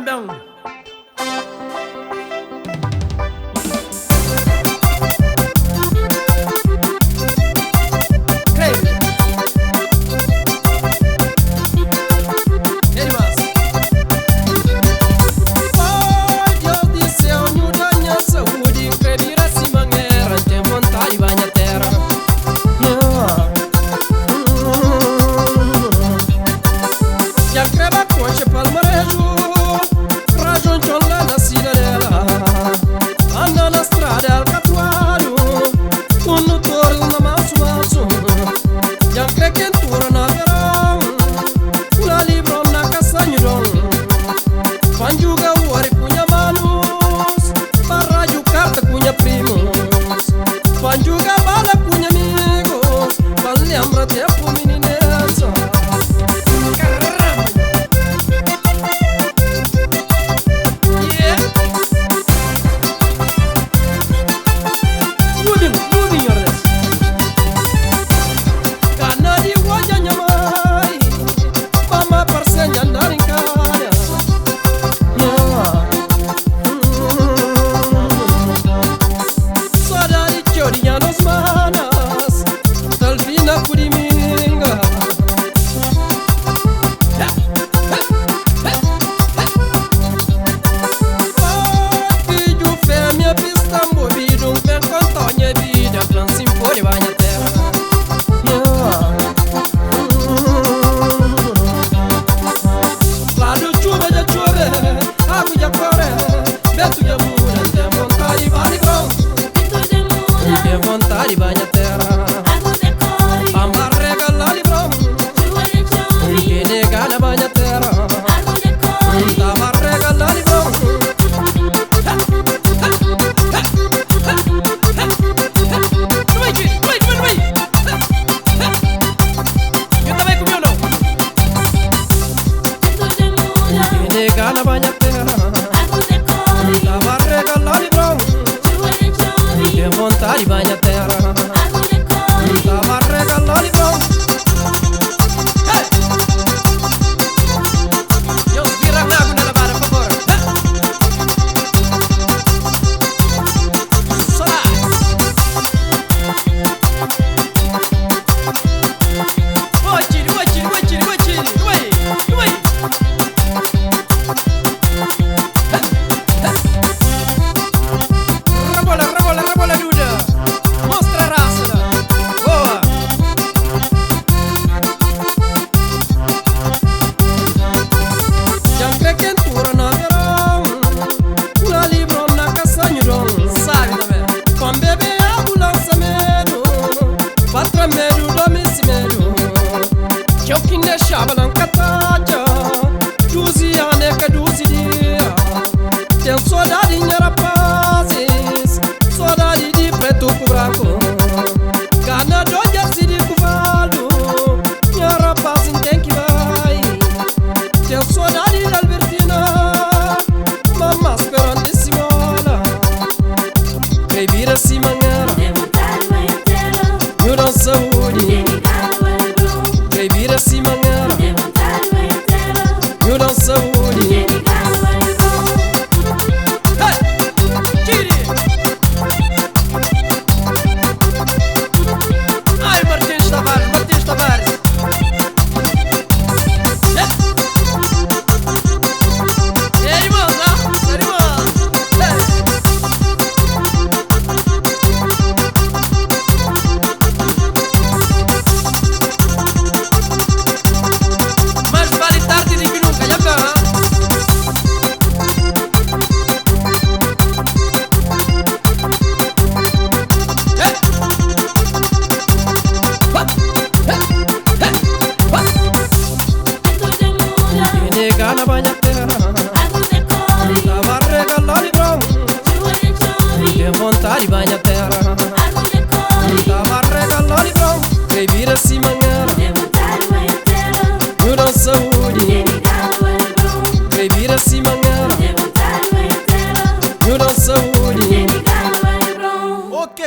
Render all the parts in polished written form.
bang.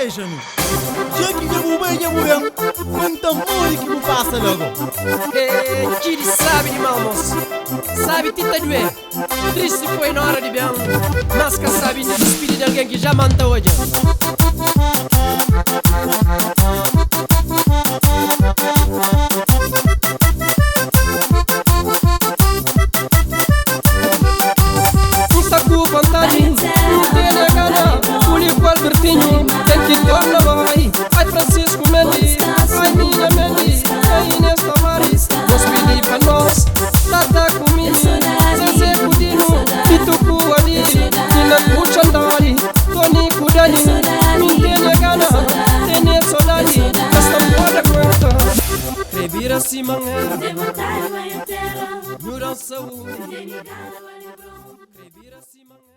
Jami. Jami que bu bem. Quanta música que passa logo. Tire sabe de mal, moço. Sabe, Tita Due, triste foi na hora de bem, mas que sabe de despedir de alguém que já manta hoje. Custa com vontade, não tem negada, o livro Albertinho, tem que tornar vai. Ai Francisco Mendes, ai minha Mendes, ai Inês Tavares, nós pedimos para nós, Tata comigo, Zezé Cudino, Pitucu Ali, Nina Cuchandari, Tony Kudani, Mintene Gana, Tene Solari, esta moda conta, Revira Simangera, Mudança Revira Simangera.